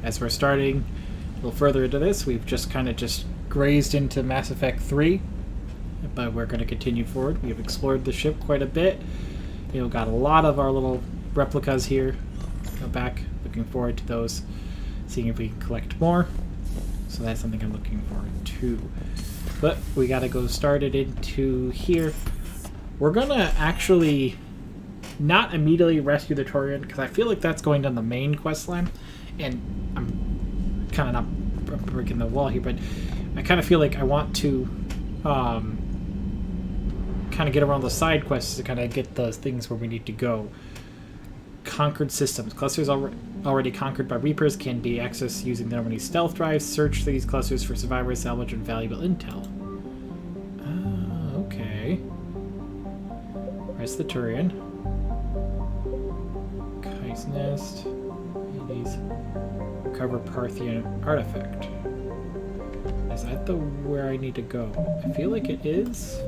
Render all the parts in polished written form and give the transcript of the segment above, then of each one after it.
as we're starting a little further into this, we've just kind of grazed into Mass Effect 3, but we're going to continue forward. We've explored the ship quite a bit. Got a lot of our little replicas here. Go back, looking forward to those, seeing if we can collect more. So that's something I'm looking forward to. But we got to go start it into here. We're going to actually not immediately rescue the Turian, because I feel like that's going down the main quest line. And I'm kind of not breaking the wall here, but I kind of feel like I want to kind of get around the side quests to kind of get those things where we need to go. Conquered systems. Clusters already conquered by Reapers can be accessed using the Normandy stealth drive. Search these clusters for survivors, salvage, and valuable intel. Okay. Where's the Turian? Kai's Nest. Hades. Recover Parthian artifact. Is that where I need to go? I feel like it is.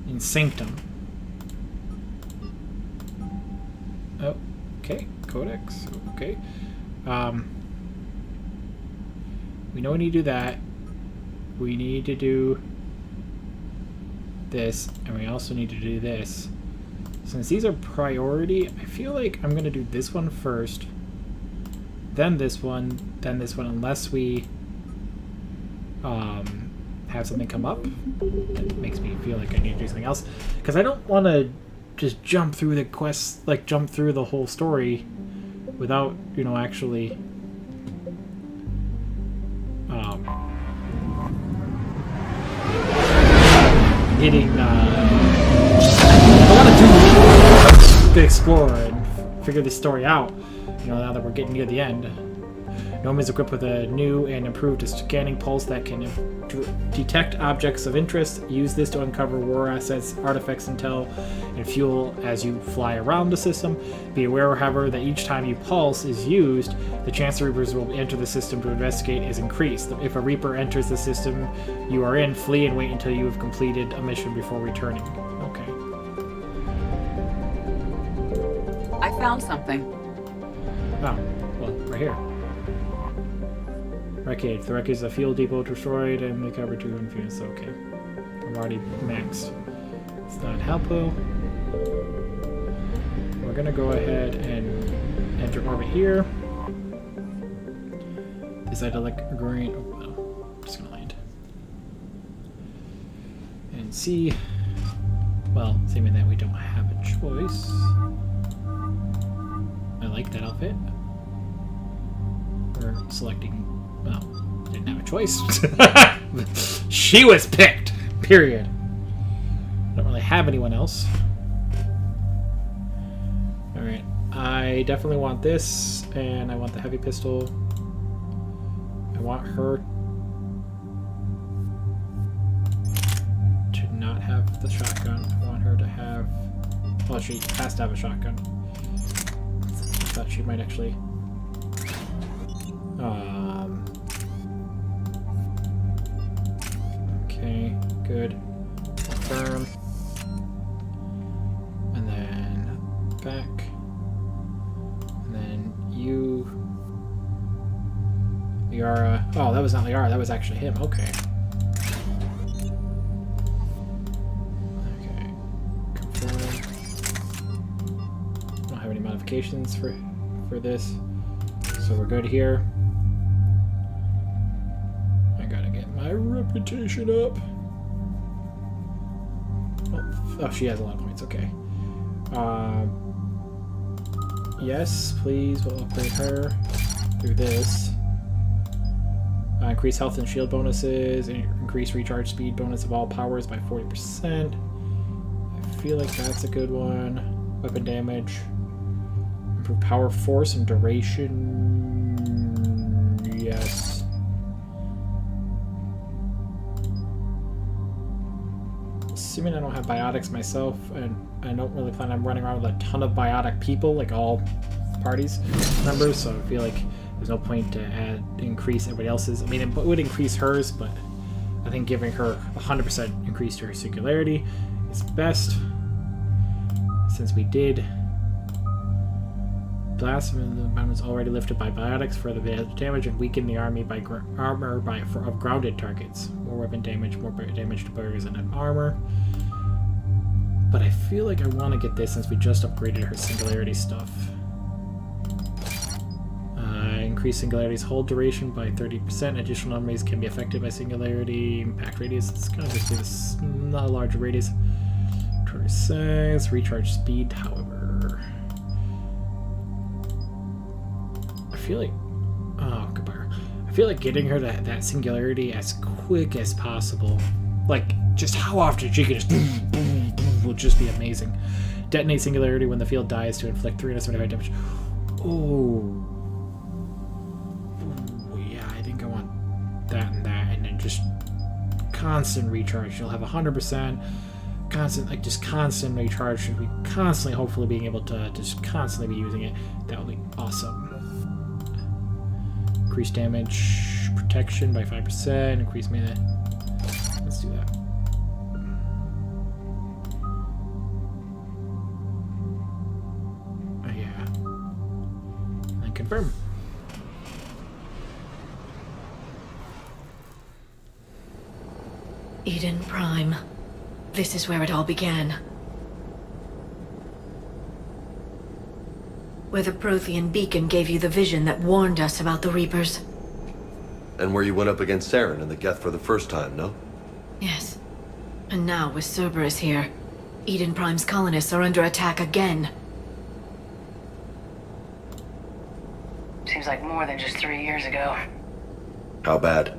In Sanctum. Oh, okay. Codex. Okay. We know we need to do that. We need to do this, and we also need to do this. Since these are priority, I feel like I'm going to do this one first, then this one, unless we have something come up that makes me feel like I need to do something else, because I don't want to just jump through the quests, like jump through the whole story without, actually hitting I want to do the explorer and figure this story out, now that we're getting near the end. Normandy is equipped with a new and improved scanning pulse that can detect objects of interest. Use this to uncover war assets, artifacts, intel, and fuel as you fly around the system. Be aware, however, that each time you pulse is used, the chance the Reapers will enter the system to investigate is increased. If a Reaper enters the system you are in, flee and wait until you have completed a mission before returning. Okay. I found something. Oh, well, right here. Renegade. The wreck is a fuel depot destroyed and recovered 200 units. Okay. I'm already maxed. It's not helpful. We're gonna go ahead and enter orbit here. Decide to like green. Oh, well, I'm just gonna land. And see. Well, assuming that we don't have a choice. I like that outfit. We're selecting. Well, didn't have a choice. She was picked. Period. Don't really have anyone else. Alright. I definitely want this, and I want the heavy pistol. I want her to not have the shotgun. I want her to have... Well, she has to have a shotgun. I thought she might actually... Okay, good. Confirm. And then back. And then you. Liara. Oh, that was not Liara, that was actually him. Okay. Okay. Confirm. Don't have any modifications for this. So we're good here. I gotta get my reputation up. Oh, she has a lot of points. Okay. Yes, please. We'll upgrade her through this. Increase health and shield bonuses. Increase recharge speed bonus of all powers by 40%. I feel like that's a good one. Weapon damage. Improve power, force, and duration. Yes. Assuming I don't have biotics myself, and I don't really plan on running around with a ton of biotic people, like all parties members, so I feel like there's no point to increase everybody else's. I mean, it would increase hers, but I think giving her 100% increase to her singularity is best, since we did blast of the mountains already lifted by biotics for the damage and weaken the army by armor of grounded targets. More weapon damage, more damage to barriers and armor. But I feel like I want to get this since we just upgraded her singularity stuff. Increase singularity's hold duration by 30%. Additional enemies can be affected by singularity. Impact radius. It's kind of just this not a larger radius. 26. Recharge speed, however. I feel like. Oh, goodbye. I feel like getting her that singularity as quick as possible. Like, just how often she can just boom, boom, boom, will just be amazing. Detonate singularity when the field dies to inflict 375 damage. Oh. That and then just constant recharge. You'll have 100% constant, just constant recharge. Should be constantly, hopefully, being able to just constantly be using it. That would be awesome. Increase damage protection by 5%. Increase mana. Let's do that. Oh yeah. And confirm. Eden Prime. This is where it all began. Where the Prothean beacon gave you the vision that warned us about the Reapers. And where you went up against Saren and the Geth for the first time, no? Yes. And now, with Cerberus here, Eden Prime's colonists are under attack again. Seems like more than just 3 years ago. How bad?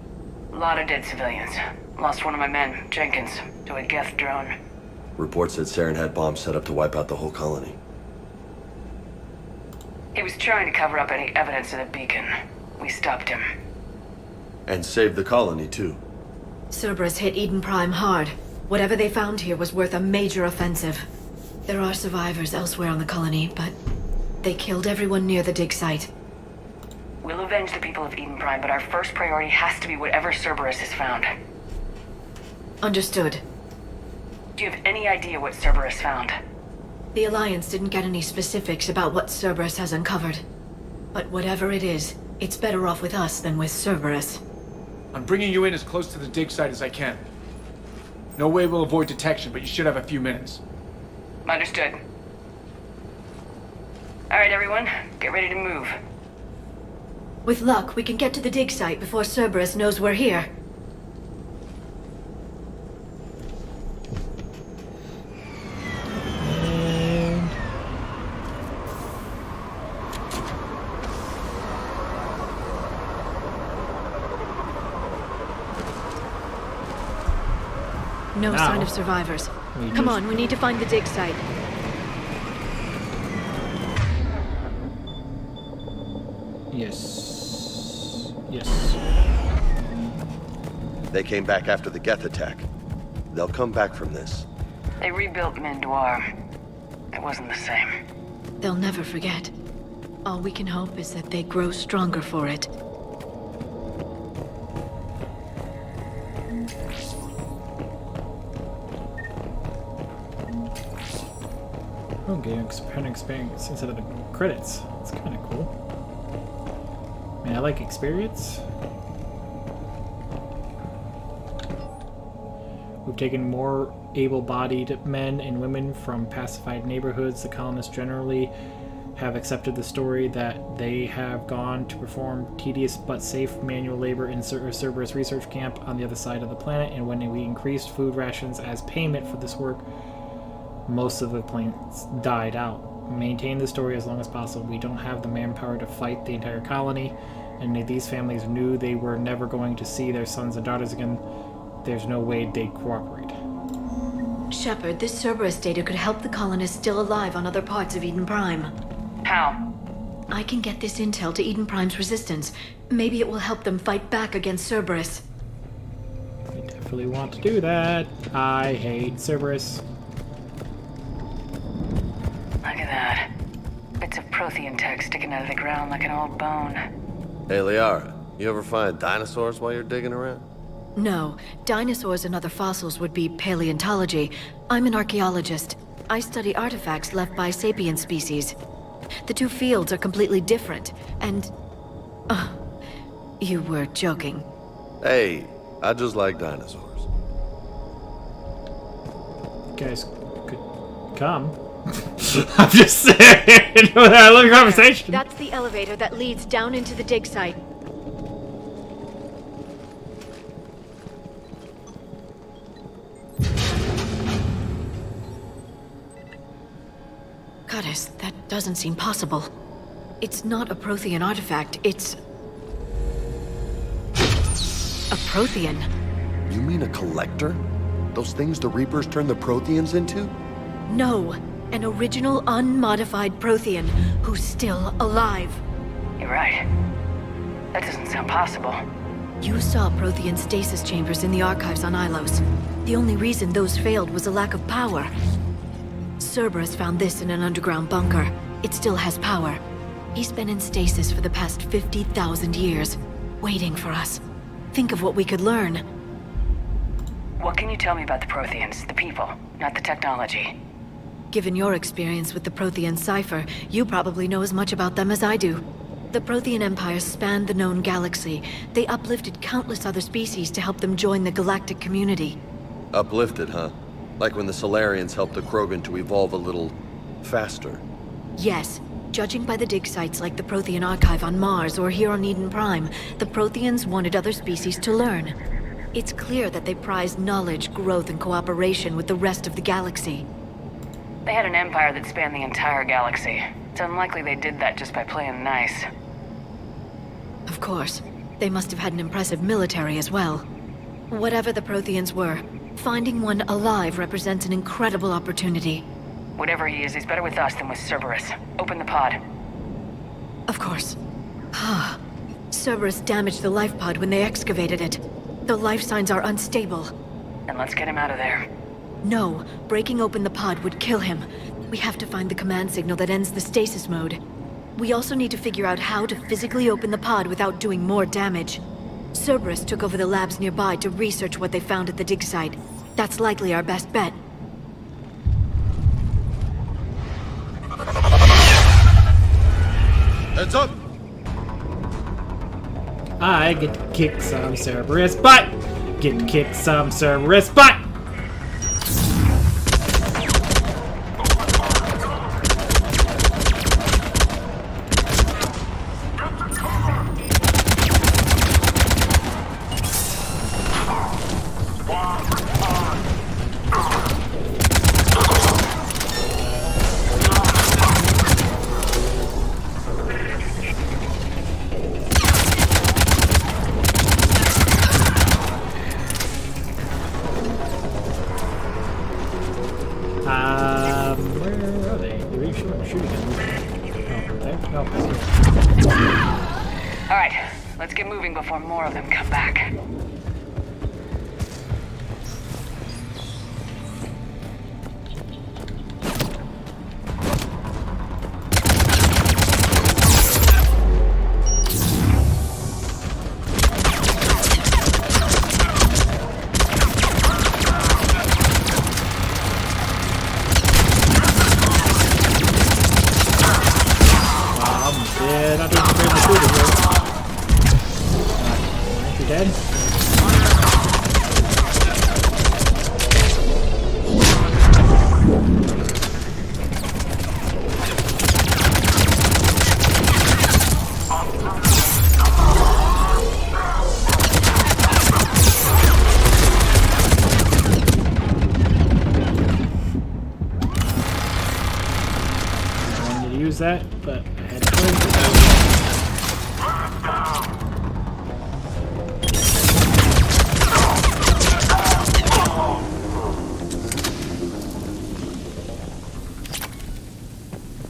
A lot of dead civilians. Lost one of my men, Jenkins, to a Geth drone. Reports said Saren had bombs set up to wipe out the whole colony. He was trying to cover up any evidence of the beacon. We stopped him. And saved the colony, too. Cerberus hit Eden Prime hard. Whatever they found here was worth a major offensive. There are survivors elsewhere on the colony, but they killed everyone near the dig site. We'll avenge the people of Eden Prime, but our first priority has to be whatever Cerberus has found. Understood. Do you have any idea what Cerberus found? The Alliance didn't get any specifics about what Cerberus has uncovered. But whatever it is, it's better off with us than with Cerberus. I'm bringing you in as close to the dig site as I can. No way we'll avoid detection, but you should have a few minutes. Understood. Alright, everyone. Get ready to move. With luck, we can get to the dig site before Cerberus knows we're here. No sign of survivors. Come on, we need to find the dig site. Yes. Yes. They came back after the Geth attack. They'll come back from this. They rebuilt Mendoir. It wasn't the same. They'll never forget. All we can hope is that they grow stronger for it. Okay, experience instead of the credits. That's kind of cool. I mean, I like experience. We've taken more able-bodied men and women from pacified neighborhoods. The colonists generally have accepted the story that they have gone to perform tedious but safe manual labor in Cerberus research camp on the other side of the planet, and when we increased food rations as payment for this work, most of the planes died out. Maintain the story as long as possible. We don't have the manpower to fight the entire colony, and these families knew they were never going to see their sons and daughters again. There's no way they'd cooperate. Shepard, this Cerberus data could help the colonists still alive on other parts of Eden Prime. How? I can get this intel to Eden Prime's resistance. Maybe it will help them fight back against Cerberus. I definitely want to do that. I hate Cerberus. Look at that. Bits of Prothean tech sticking out of the ground like an old bone. Hey, Liara, you ever find dinosaurs while you're digging around? No, dinosaurs and other fossils would be paleontology. I'm an archaeologist. I study artifacts left by sapient species. The two fields are completely different, and... you were joking. Hey, I just like dinosaurs. You guys could come. I'm just saying. I love the conversation. That's the elevator that leads down into the dig site. Goddess, that doesn't seem possible. It's not a Prothean artifact, it's... a Prothean. You mean a collector? Those things the Reapers turned the Protheans into? No, an original unmodified Prothean who's still alive. You're right. That doesn't sound possible. You saw Prothean stasis chambers in the archives on Ilos. The only reason those failed was a lack of power. Cerberus found this in an underground bunker. It still has power. He's been in stasis for the past 50,000 years, waiting for us. Think of what we could learn. What can you tell me about the Protheans, the people, not the technology? Given your experience with the Prothean cipher, you probably know as much about them as I do. The Prothean Empire spanned the known galaxy. They uplifted countless other species to help them join the galactic community. Uplifted, huh? Like when the Solarians helped the Krogan to evolve a little... faster. Yes. Judging by the dig sites like the Prothean Archive on Mars or here on Eden Prime, the Protheans wanted other species to learn. It's clear that they prized knowledge, growth, and cooperation with the rest of the galaxy. They had an empire that spanned the entire galaxy. It's unlikely they did that just by playing nice. Of course. They must have had an impressive military as well. Whatever the Protheans were, finding one alive represents an incredible opportunity. Whatever he is, he's better with us than with Cerberus. Open the pod. Of course. Cerberus damaged the life pod when they excavated it. The life signs are unstable. Then let's get him out of there. No, breaking open the pod would kill him. We have to find the command signal that ends the stasis mode. We also need to figure out how to physically open the pod without doing more damage. Cerberus took over the labs nearby to research what they found at the dig site. That's likely our best bet. Heads up! I get to kick some Cerberus butt! Get to kick some Cerberus butt! Where are they? Are you shooting at them? Oh, there? No. Alright, let's get moving before more of them come back. Yeah, not doing great with shooting here. You dead? I wanted to use that, but I had to close it.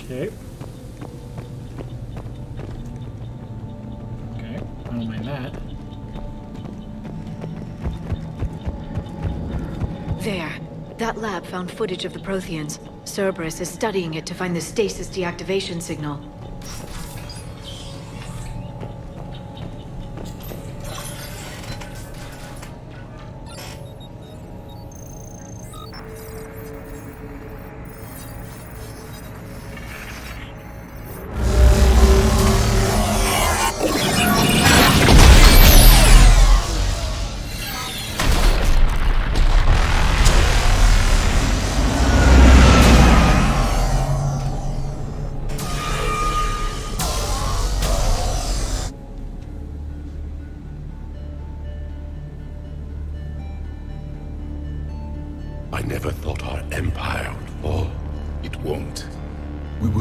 Okay. Okay, I don't mind that. There. That lab found footage of the Protheans. Cerberus is studying it to find the stasis deactivation signal.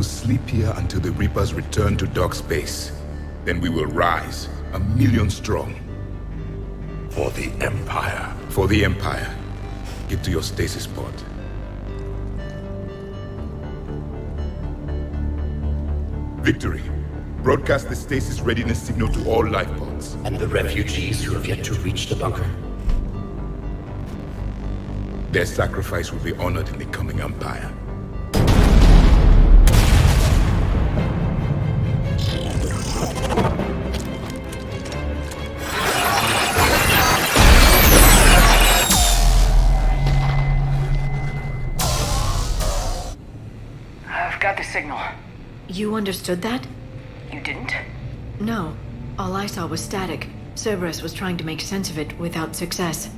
will sleep here until the Reapers return to dock space. Then we will rise, 1,000,000 strong. For the Empire. For the Empire. Get to your stasis pod. Victory. Broadcast the stasis readiness signal to all life pods. And the refugees who have yet to reach the bunker. Their sacrifice will be honored in the coming Empire. I've got the signal. You understood that? You didn't? No. All I saw was static. Cerberus was trying to make sense of it without success.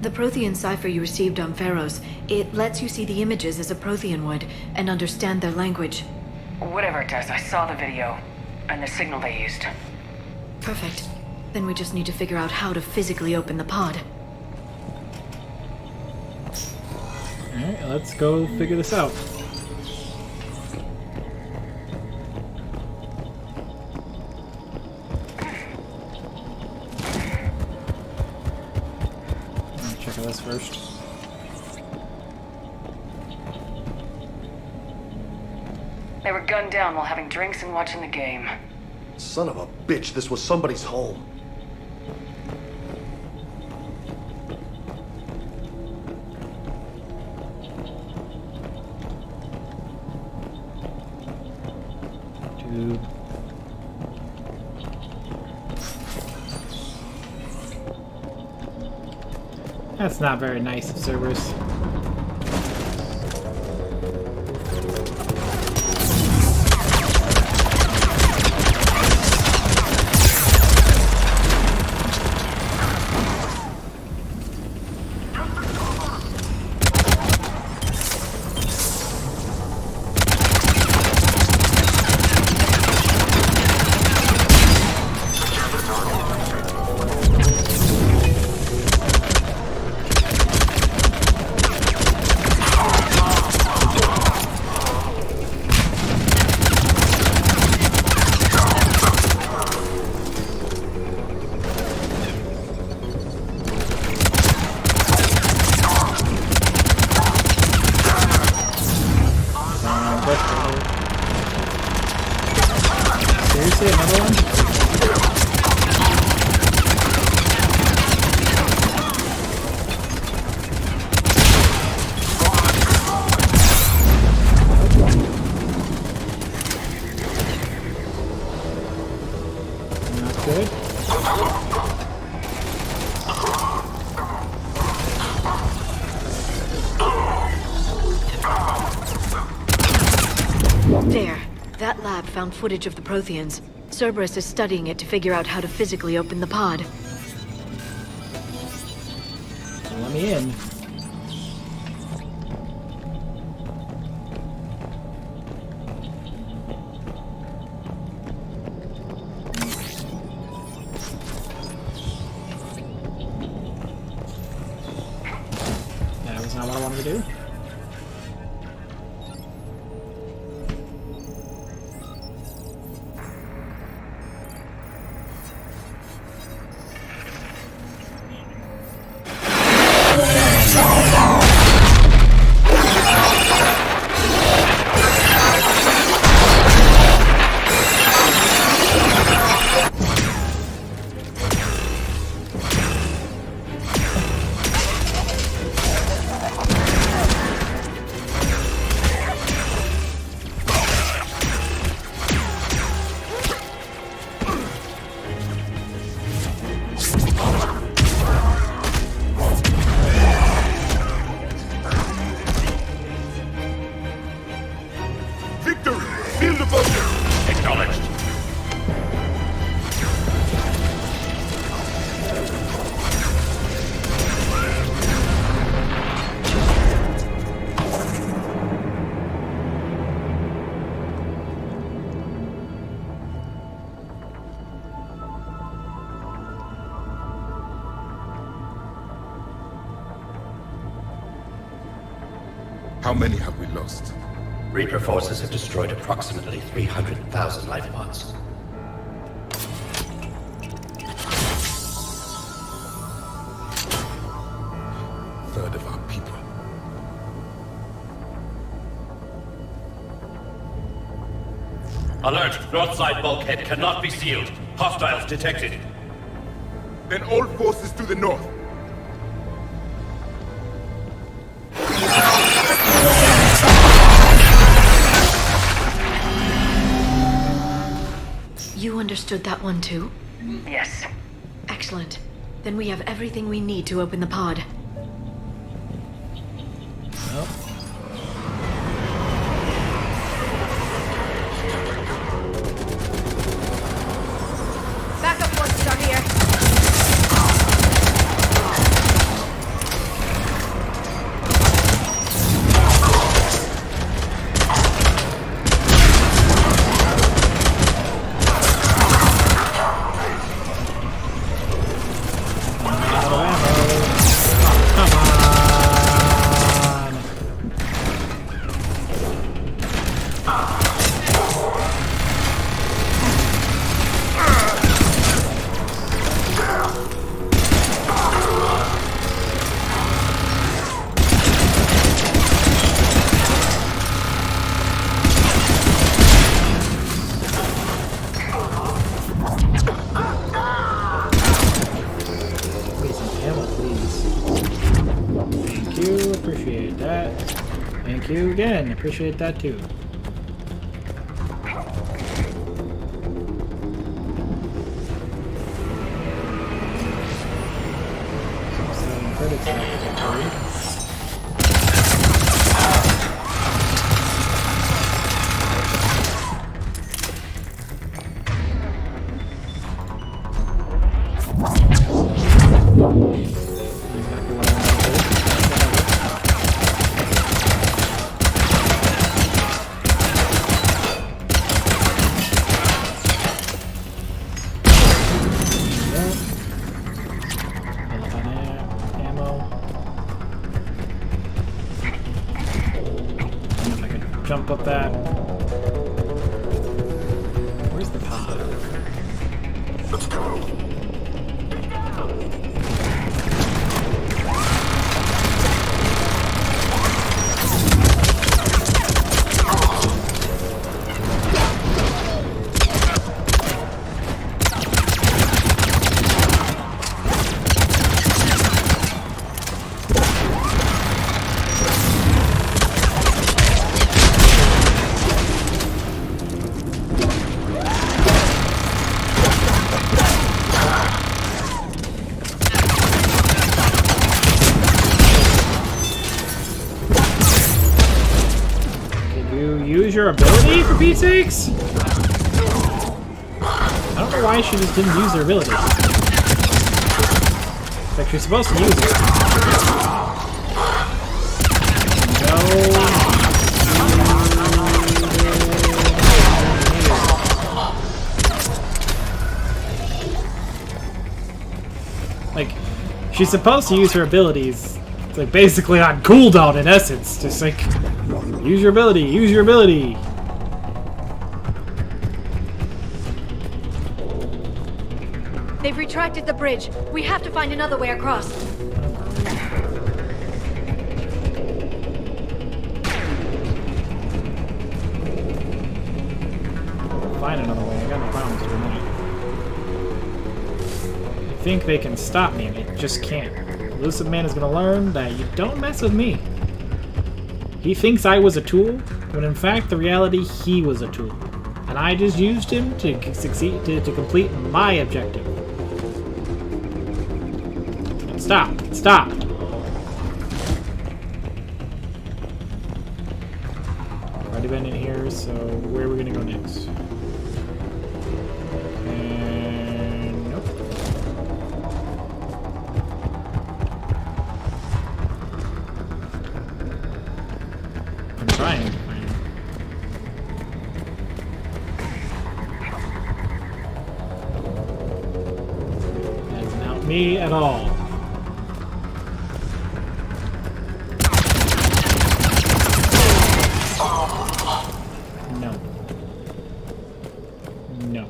The Prothean cipher you received on Pharaohs, it lets you see the images as a Prothean would, and understand their language. Whatever it does, I saw the video. And the signal they used. Perfect. Then we just need to figure out how to physically open the pod. Alright, let's go figure this out. Check out this first. They were gunned down while having drinks and watching the game. Son of a bitch, this was somebody's home. Tube. That's not very nice of Cerberus. Seriously, another one? Not good. There. That lab found footage of the Protheans. Cerberus is studying it to figure out how to physically open the pod. Let me in. That was not what I wanted to do. How many have we lost? Reaper forces have destroyed approximately 300,000 life pods. Third of our people. Alert! North side bulkhead cannot be sealed. Hostiles detected. Then all forces to the north. You understood that one too? Yes. Excellent. Then we have everything we need to open the pod. Well, Backup forces are here. thank you again. Appreciate that too. Some credits back to carry. Jump up that. Where's the pod? Let's go. Use your ability for Pete's sakes? I don't know why she just didn't use her ability. It's like she's supposed to use it. No. Like, she's supposed to use her abilities. It's like basically on cooldown in essence. Just like, use your ability, use your ability. They've retracted the bridge. We have to find another way across. Find another way. I got no problems doing that. I think they can stop me, and they just can't. Elusive Man is going to learn that you don't mess with me. He thinks I was a tool, when in fact, the reality, he was a tool. And I just used him to succeed, to complete my objective. Stop! Stop! I've already been in here, so where are we going to go next? And nope. I'm trying. That doesn't help me at all. No.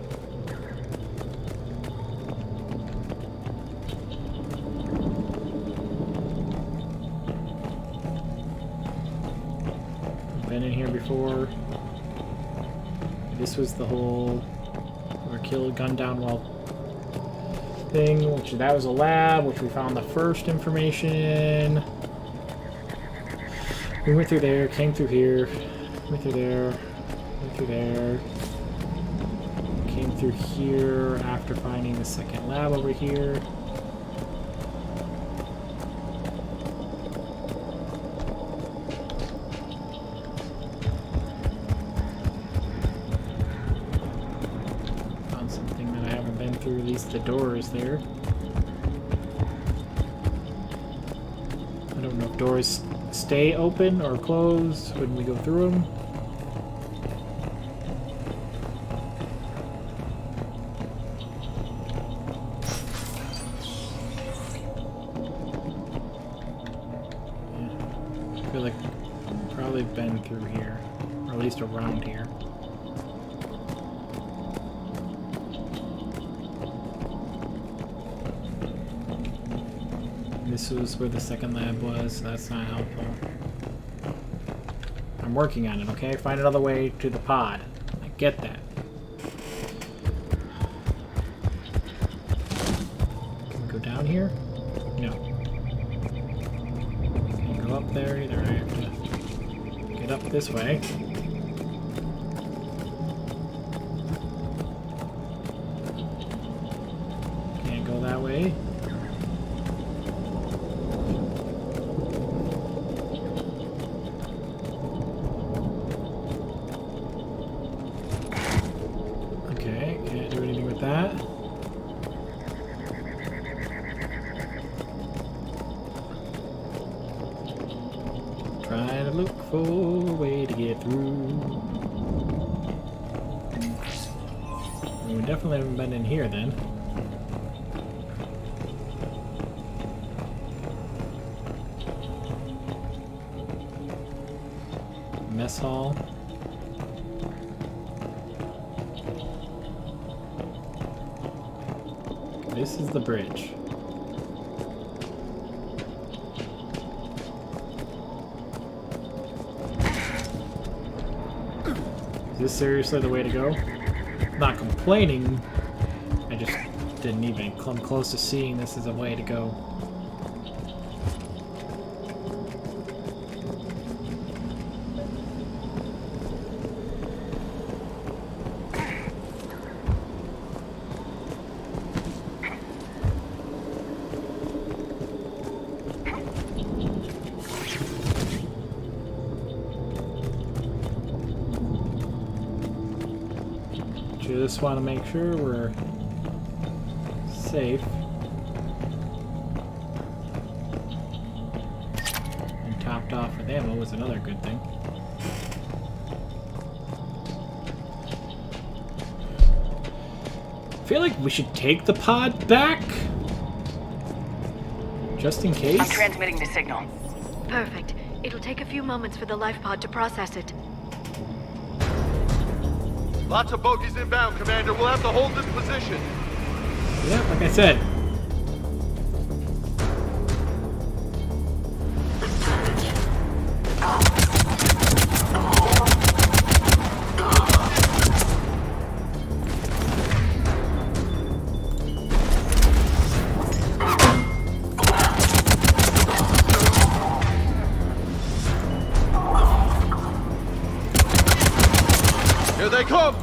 Been in here before. This was the whole or killed, gunned down while thing, which that was a lab, which we found the first information in. We went through there, came through here, went through there, went through there, came through here after finding the second lab over here. Found something that I haven't been through, at least the door is there. I don't know if doors stay open or closed when we go through them. Yeah. I feel like I've probably been through here, or at least around here. This was where the second lab was, so that's not helpful. I'm working on it, okay? Find another way to the pod. I get that. Can we go down here? No. Can't go up there either. I have to get up this way. Can't go that way. Trying to look for a way to get through. Well, we definitely haven't been in here then. Mess hall. This is the bridge. Is this seriously the way to go? Not complaining. I just didn't even come close to seeing this as a way to go. Just want to make sure we're safe. And topped off with ammo was another good thing. I feel like we should take the pod back. Just in case. I'm transmitting the signal. Perfect. It'll take a few moments for the life pod to process it. Lots of bogies inbound, Commander. We'll have to hold this position. Yeah, like I said. Here they come!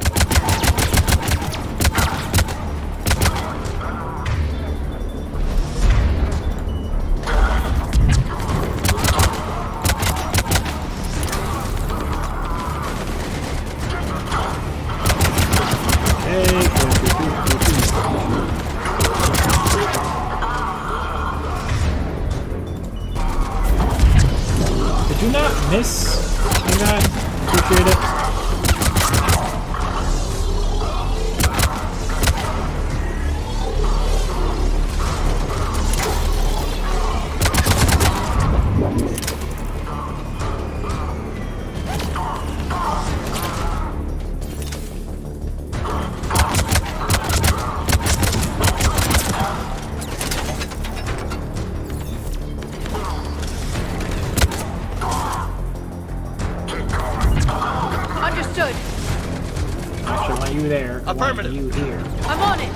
Actually, I want you there. I want Affirmative. you here. I'm on it!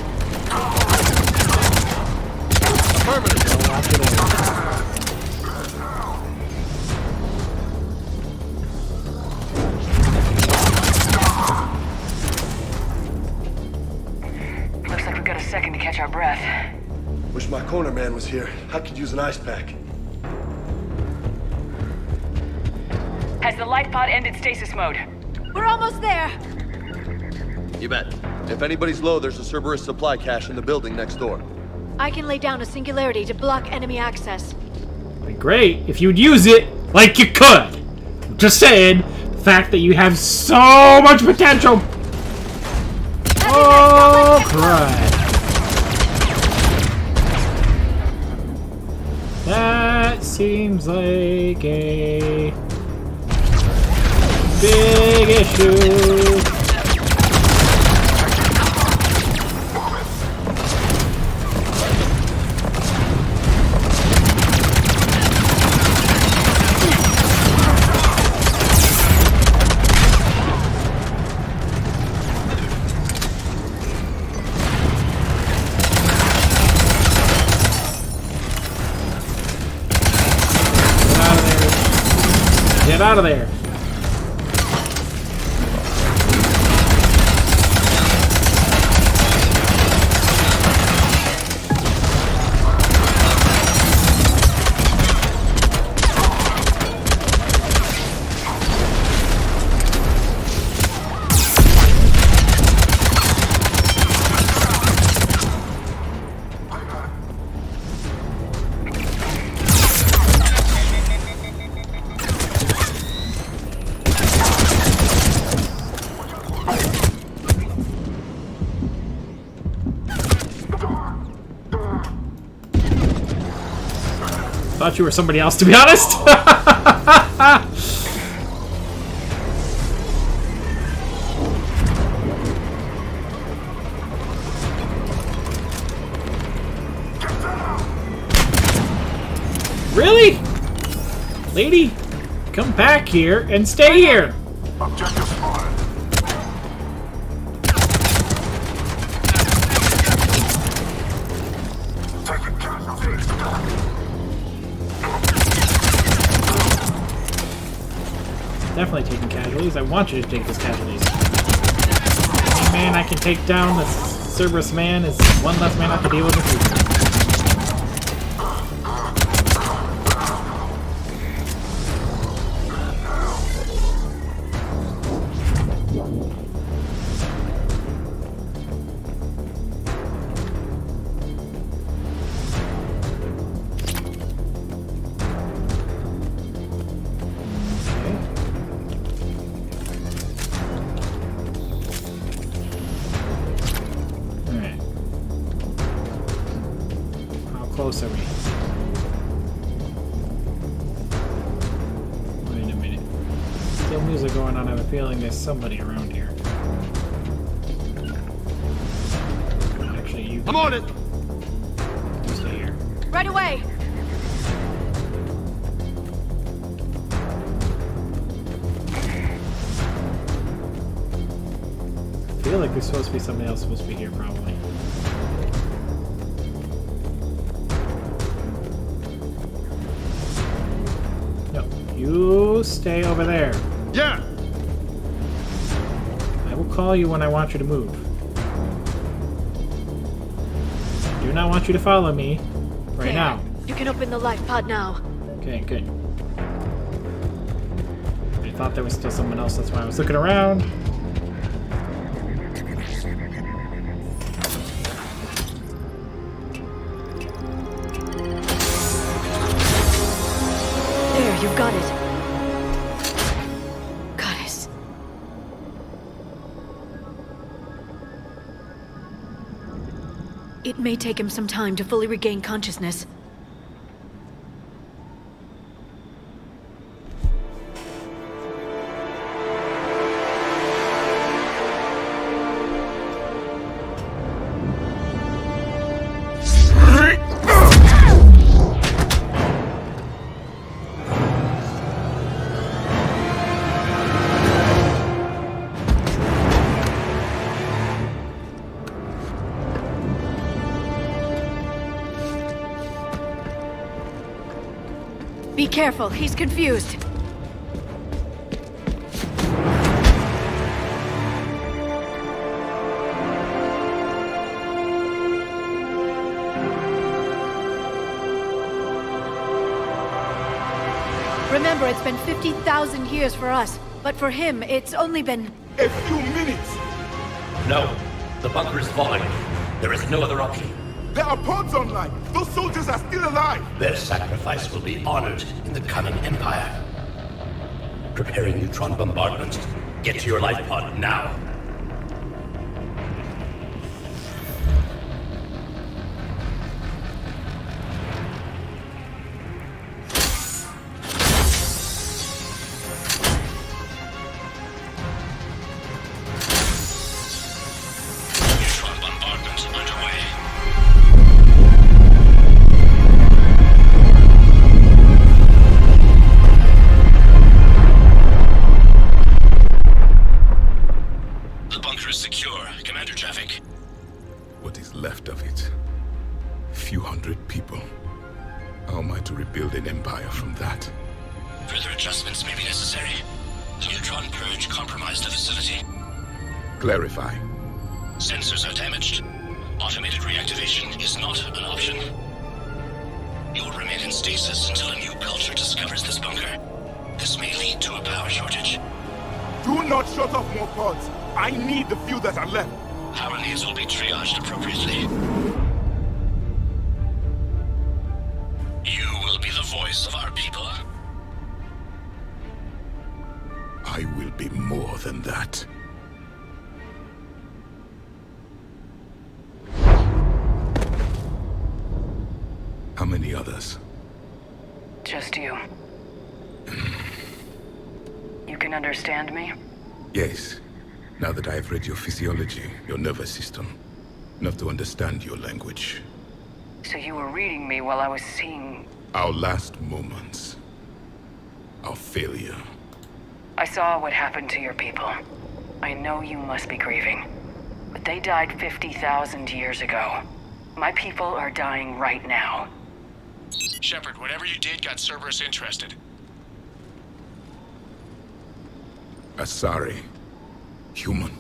Affirmative. I want you there. Looks like we've got a second to catch our breath. Wish my corner man was here. I could use an ice pack. Has the life pod ended stasis mode? We're almost there! You bet. If anybody's low, there's a Cerberus supply cache in the building next door. I can lay down a singularity to block enemy access. Great if you'd use it like you could. Just saying, the fact that you have so much potential. Oh, crap. That seems like a big issue. Get out of there. Thought you were somebody else, to be honest. Really? Lady, come back here and stay here. Definitely taking casualties. I want you to take those casualties. Any man I can take down this Cerberus man is one less man I have to deal with in the future. Close are we? Wait a minute. Still music going on. I have a feeling there's somebody around here. Actually, you. I'm on it. You stay here. Right away! I feel like there's supposed to be somebody else supposed to be here, probably. You stay over there. Yeah. I will call you when I want you to move. I do not want you to follow me right There. now. You can open the life pod now. Okay, good. I thought there was still someone else, that's why I was looking around. There, you've got it. Goddess. It may take him some time to fully regain consciousness. Be careful, he's confused. Remember, it's been 50,000 years for us, but for him, it's only been... A few minutes! No. The bunker is falling. There is no other option. There are pods online! Those soldiers are still alive! Their sacrifice will be honored in the coming Empire. Preparing neutron bombardment. Get to your life pod now. Clarify. Sensors are damaged. Automated reactivation is not an option. You will remain in stasis until a new culture discovers this bunker. This may lead to a power shortage. Do not shut off more pods. I need the few that are left. Power needs will be triaged appropriately. You will be the voice of our people. I will be more than that. How many others? Just you. You can understand me? Yes. Now that I have read your physiology, your nervous system, enough to understand your language. So you were reading me while I was seeing... Our last moments. Our failure. I saw what happened to your people. I know you must be grieving. But they died 50,000 years ago. My people are dying right now. Shepard, whatever you did got Cerberus interested. Asari. Human.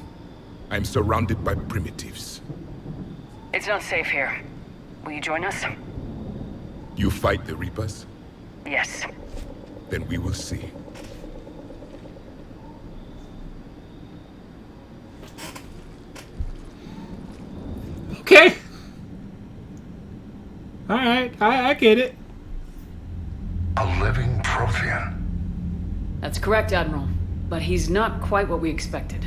I'm surrounded by primitives. It's not safe here. Will you join us? You fight the Reapers? Yes. Then we will see. Okay. Alright, I get it. A living Prothean. That's correct, Admiral. But he's not quite what we expected.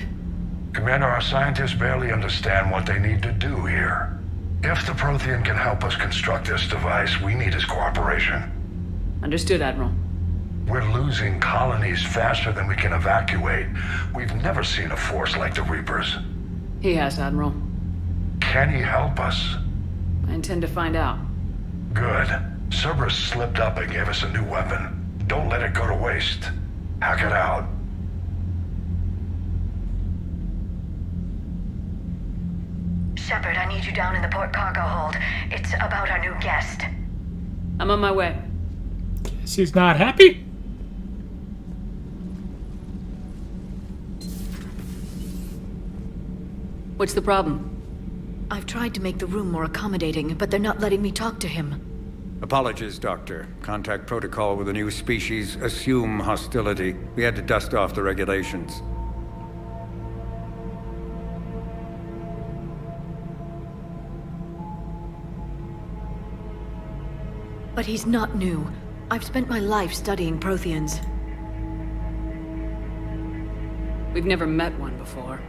Commander, our scientists barely understand what they need to do here. If the Prothean can help us construct this device, we need his cooperation. Understood, Admiral. We're losing colonies faster than we can evacuate. We've never seen a force like the Reapers. He has, Admiral. Can he help us? I intend to find out. Good. Cerberus slipped up and gave us a new weapon. Don't let it go to waste. Hack it out. Shepard, I need you down in the port cargo hold. It's about our new guest. I'm on my way. Guess he's not happy? What's the problem? I've tried to make the room more accommodating, but they're not letting me talk to him. Apologies, Doctor. Contact protocol with a new species. Assume hostility. We had to dust off the regulations. But he's not new. I've spent my life studying Protheans. We've never met one before.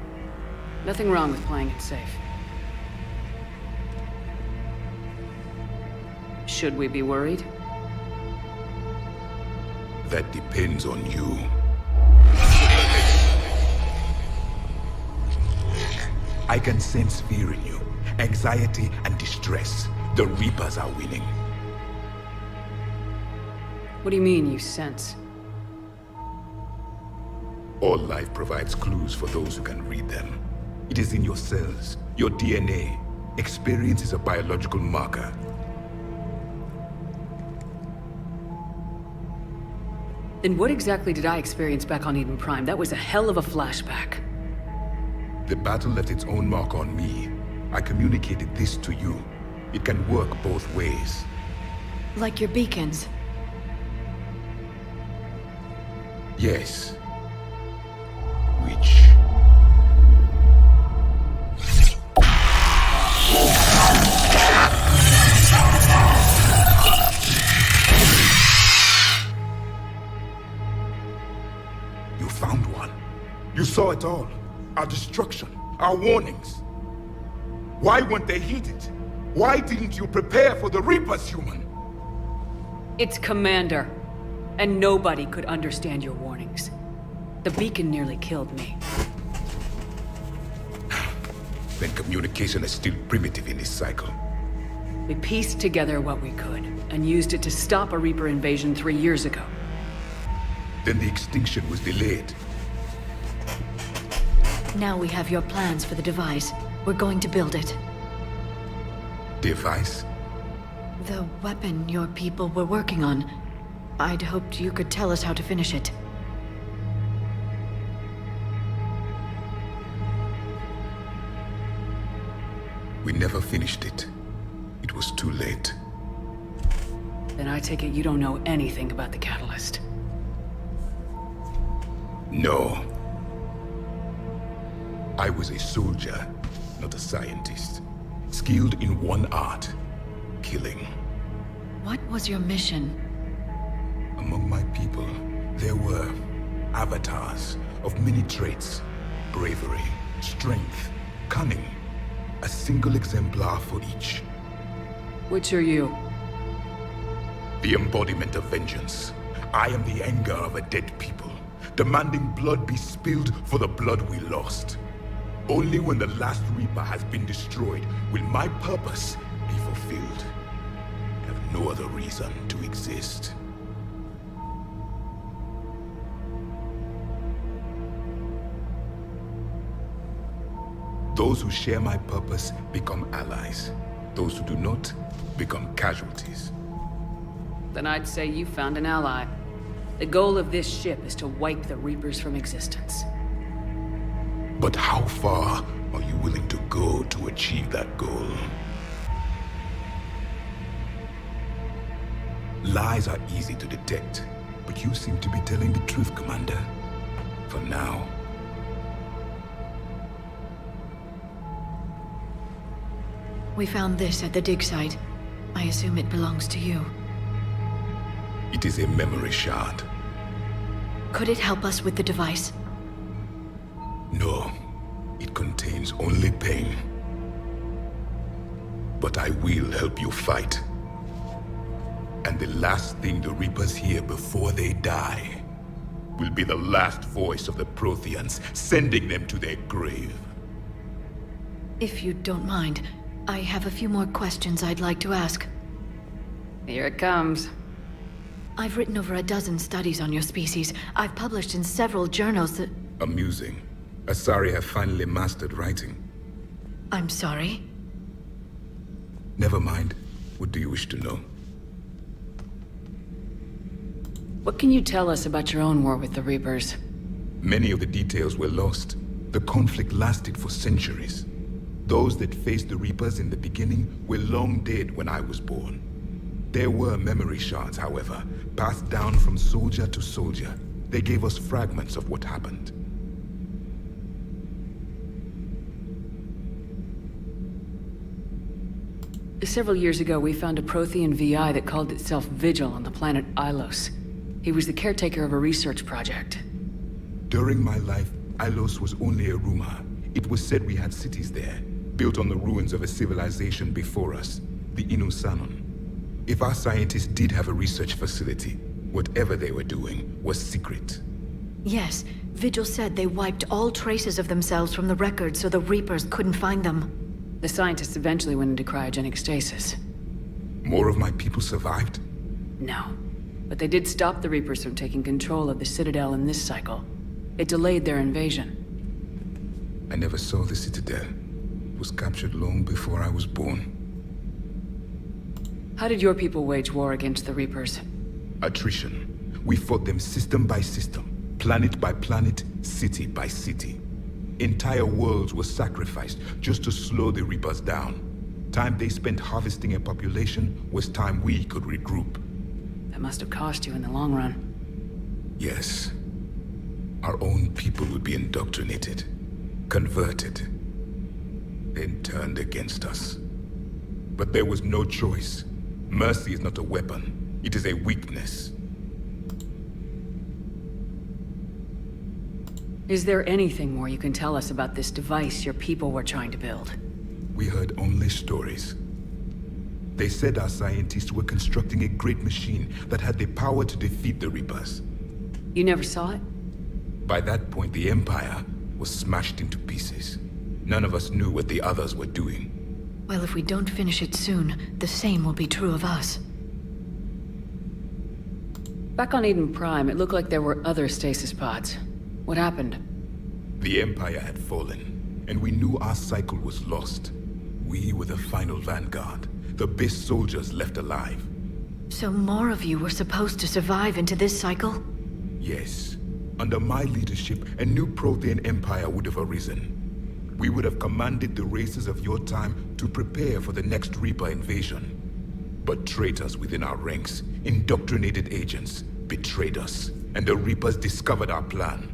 Nothing wrong with playing it safe. Should we be worried? That depends on you. I can sense fear in you, anxiety and distress. The Reapers are winning. What do you mean, you sense? All life provides clues for those who can read them. It is in your cells, your DNA. Experience is a biological marker. Then what exactly did I experience back on Eden Prime? That was a hell of a flashback. The battle left its own mark on me. I communicated this to you. It can work both ways. Like your beacons. Yes. Which... You found one. You saw it all. Our destruction, our warnings. Why weren't they heeded? Why didn't you prepare for the Reapers, human? It's Commander. And nobody could understand your warnings. The beacon nearly killed me. Then communication is still primitive in this cycle. We pieced together what we could, and used it to stop a Reaper invasion 3 years ago. Then the extinction was delayed. Now we have your plans for the device. We're going to build it. Device? The weapon your people were working on. I'd hoped you could tell us how to finish it. We never finished it. It was too late. Then I take it you don't know anything about the catalyst. No. I was a soldier, not a scientist. Skilled in one art, killing. What was your mission? Among my people, there were avatars of many traits. Bravery, strength, cunning. A single exemplar for each. Which are you? The embodiment of vengeance. I am the anger of a dead people, demanding blood be spilled for the blood we lost. Only when the last Reaper has been destroyed will my purpose be fulfilled. I have no other reason to exist. Those who share my purpose become allies. Those who do not become casualties. Then I'd say you found an ally. The goal of this ship is to wipe the Reapers from existence. But how far are you willing to go to achieve that goal? Lies are easy to detect, but you seem to be telling the truth, Commander. For now. We found this at the dig site. I assume it belongs to you. It is a memory shard. Could it help us with the device? No. It contains only pain. But I will help you fight. And the last thing the Reapers hear before they die will be the last voice of the Protheans, sending them to their grave. If you don't mind, I have a few more questions I'd like to ask. Here it comes. I've written over a dozen studies on your species. I've published in several journals that... Amusing. Asari have finally mastered writing. I'm sorry? Never mind. What do you wish to know? What can you tell us about your own war with the Reapers? Many of the details were lost. The conflict lasted for centuries. Those that faced the Reapers in the beginning were long dead when I was born. There were memory shards, however, passed down from soldier to soldier. They gave us fragments of what happened. Several years ago, we found a Prothean VI that called itself Vigil on the planet Ilos. He was the caretaker of a research project. During my life, Ilos was only a rumor. It was said we had cities there, built on the ruins of a civilization before us, the Inusanon. If our scientists did have a research facility, whatever they were doing was secret. Yes, Vigil said they wiped all traces of themselves from the records so the Reapers couldn't find them. The scientists eventually went into cryogenic stasis. More of my people survived? No. But they did stop the Reapers from taking control of the Citadel in this cycle. It delayed their invasion. I never saw the Citadel. It was captured long before I was born. How did your people wage war against the Reapers? Attrition. We fought them system by system, planet by planet, city by city. Entire worlds were sacrificed just to slow the Reapers down. Time they spent harvesting a population was time we could regroup. That must have cost you in the long run. Yes. Our own people would be indoctrinated, converted, then turned against us. But there was no choice. Mercy is not a weapon. It is a weakness. Is there anything more you can tell us about this device your people were trying to build? We heard only stories. They said our scientists were constructing a great machine that had the power to defeat the Reapers. You never saw it? By that point, the Empire was smashed into pieces. None of us knew what the others were doing. Well, if we don't finish it soon, the same will be true of us. Back on Eden Prime, it looked like there were other stasis pods. What happened? The Empire had fallen, and we knew our cycle was lost. We were the final vanguard, the best soldiers left alive. So more of you were supposed to survive into this cycle? Yes. Under my leadership, a new Prothean empire would have arisen. We would have commanded the races of your time to prepare for the next Reaper invasion. But traitors within our ranks, indoctrinated agents, betrayed us, and the Reapers discovered our plan.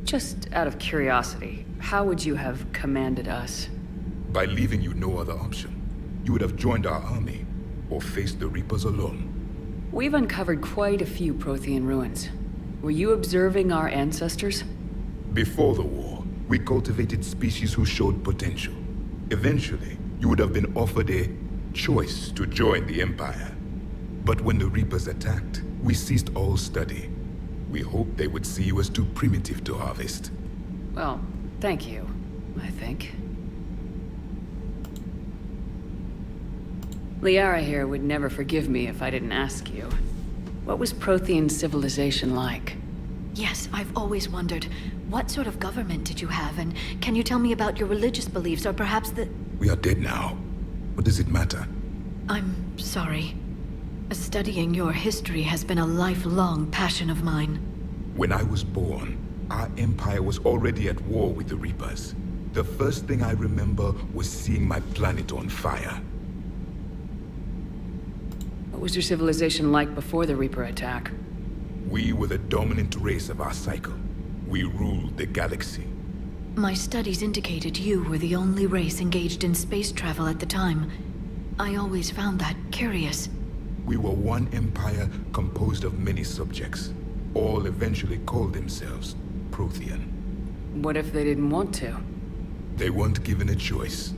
Just out of curiosity, how would you have commanded us? By leaving you no other option. You would have joined our army, or faced the Reapers alone. We've uncovered quite a few Prothean ruins. Were you observing our ancestors? Before the war, we cultivated species who showed potential. Eventually, you would have been offered a choice to join the Empire. But when the Reapers attacked, we ceased all study. We hoped they would see you as too primitive to harvest. Well, thank you, I think. Liara here would never forgive me if I didn't ask you. What was Prothean civilization like? Yes, I've always wondered. What sort of government did you have, and can you tell me about your religious beliefs, or perhaps the... We are dead now. What does it matter? I'm sorry. Studying your history has been a lifelong passion of mine. When I was born, our empire was already at war with the Reapers. The first thing I remember was seeing my planet on fire. What was your civilization like before the Reaper attack? We were the dominant race of our cycle. We ruled the galaxy. My studies indicated you were the only race engaged in space travel at the time. I always found that curious. We were one empire composed of many subjects. All eventually called themselves Prothean. What if they didn't want to? They weren't given a choice.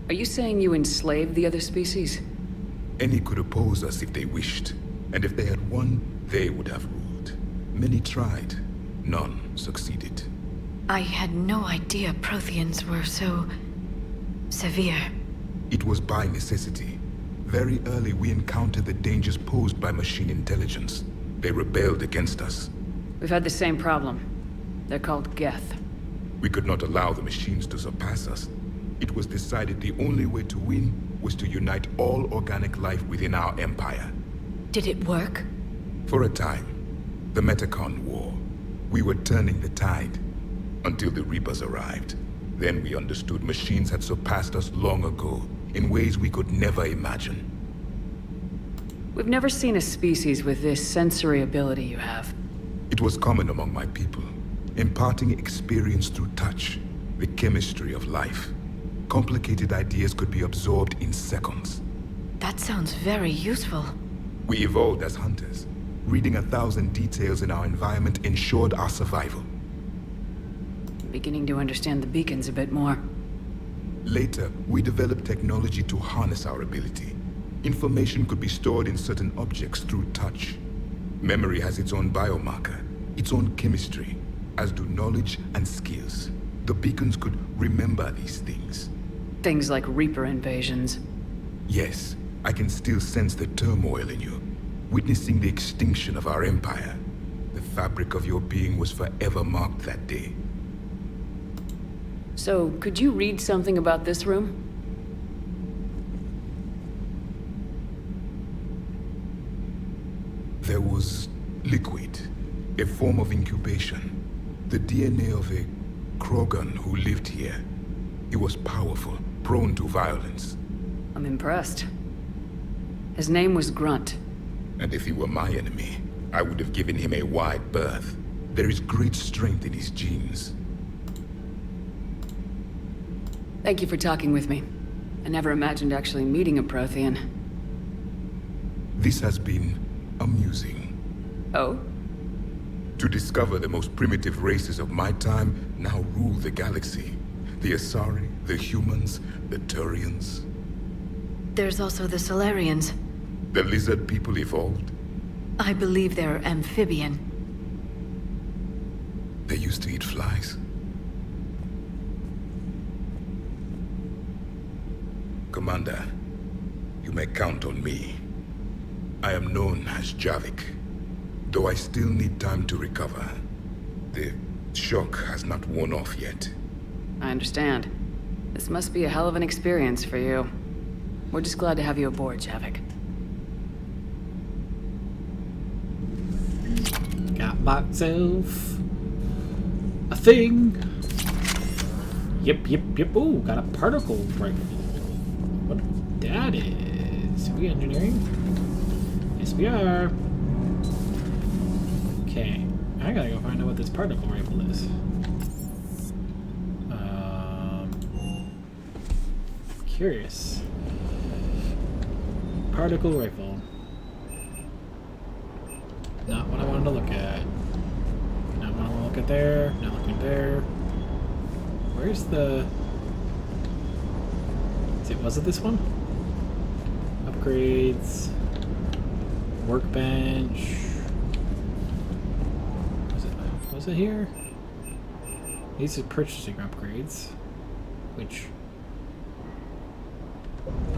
Are you saying you enslaved the other species? Any could oppose us if they wished. And if they had won, they would have ruled. Many tried. None succeeded. I had no idea Protheans were so... severe. It was by necessity. Very early we encountered the dangers posed by machine intelligence. They rebelled against us. We've had the same problem. They're called Geth. We could not allow the machines to surpass us. It was decided the only way to win was to unite all organic life within our empire. Did it work? For a time. The Metacon War. We were turning the tide. Until the Reapers arrived. Then we understood machines had surpassed us long ago, in ways we could never imagine. We've never seen a species with this sensory ability you have. It was common among my people, imparting experience through touch, the chemistry of life. Complicated ideas could be absorbed in seconds. That sounds very useful. We evolved as hunters. Reading 1,000 details in our environment ensured our survival. Beginning to understand the beacons a bit more. Later, we developed technology to harness our ability. Information could be stored in certain objects through touch. Memory has its own biomarker, its own chemistry, as do knowledge and skills. The beacons could remember these things. Things like Reaper invasions. Yes, I can still sense the turmoil in you, witnessing the extinction of our empire. The fabric of your being was forever marked that day. So, could you read something about this room? form of incubation. The DNA of a Krogan who lived here. He was powerful, prone to violence. I'm impressed. His name was Grunt. And if he were my enemy, I would have given him a wide berth. There is great strength in his genes. Thank you for talking with me. I never imagined actually meeting a Prothean. This has been amusing. Oh? To discover the most primitive races of my time now rule the galaxy. The Asari, the humans, the Turians. There's also the Solarians. The lizard people evolved. I believe they're amphibian. They used to eat flies. Commander, you may count on me. I am known as Javik, though I still need time to recover. The shock has not worn off yet. I understand. This must be a hell of an experience for you. We're just glad to have you aboard, Javik. Got myself a thing. Yep. Ooh, got a particle rifle. What that is? Are we engineering? Yes, we are. Okay, I gotta go find out what this particle rifle is. Curious. Particle rifle. Not what I wanted to look at. Not what I want to look at there. Not looking there. Where's the... Was it this one? Upgrades. Workbench. Was it here? These are purchasing upgrades. Which...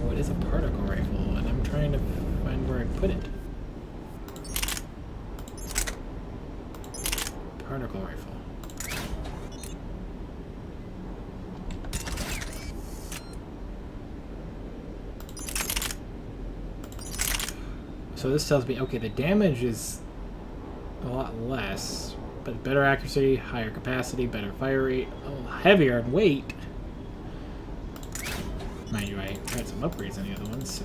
What is a particle rifle? And I'm trying to find where I put it. Particle rifle. So this tells me, okay, the damage is a lot less, but better accuracy, higher capacity, better fire rate, heavier in weight. Mind you, I had some upgrades on the other ones, so...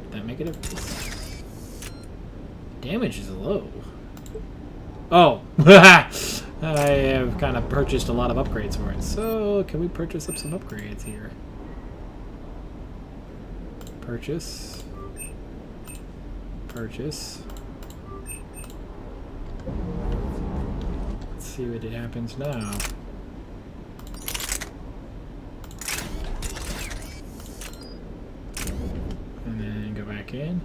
Did that make a difference? Damage is low. Oh! I have kind of purchased a lot of upgrades for it. So, can we purchase up some upgrades here? Purchase. Purchase. Let's see what it happens now. And then go back in.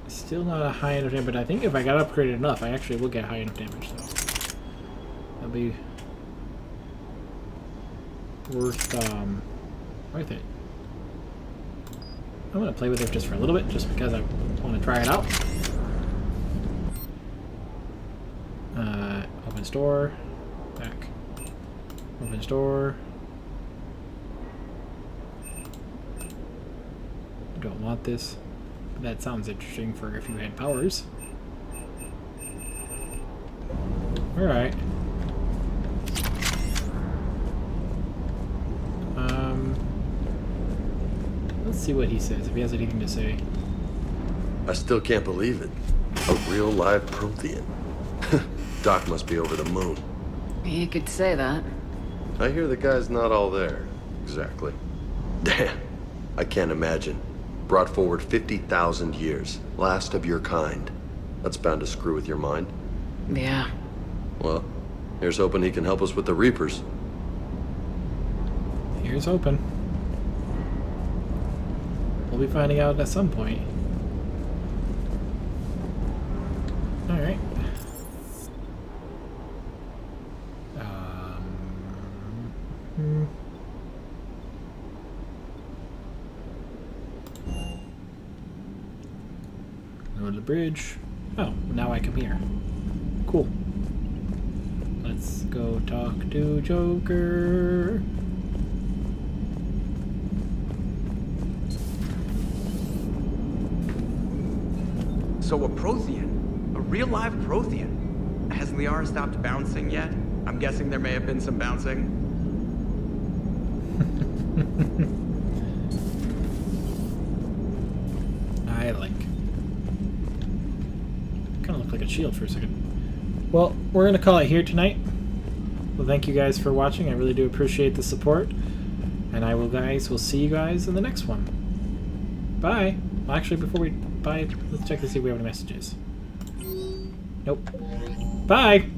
Still not a high enough damage, but I think if I got upgraded enough, I actually will get high enough damage, so that'll be worth it. I'm gonna play with it just for a little bit, just because I want to try it out. Open store, back. Open store. Don't want this. That sounds interesting for if you had powers. Alright. Let's see what he says, if he has anything to say. I still can't believe it. A real live Prothean. Doc must be over the moon. You could say that. I hear the guy's not all there. Exactly. Damn. I can't imagine. Brought forward 50,000 years. Last of your kind. That's bound to screw with your mind. Yeah. Well, here's hoping he can help us with the Reapers. Here's hoping. We'll be finding out at some point. Alright. Go to the bridge. Oh, now I come here. Cool. Let's go talk to Joker. So a Prothean? A real live Prothean? Has Liara stopped bouncing yet? I'm guessing there may have been some bouncing. I like. Kind of look like a shield for a second. Well, we're going to call it here tonight. Well, thank you guys for watching. I really do appreciate the support. And we'll see you guys in the next one. Bye. Well, actually, before we bye, let's check to see if we have any messages. Nope. Bye.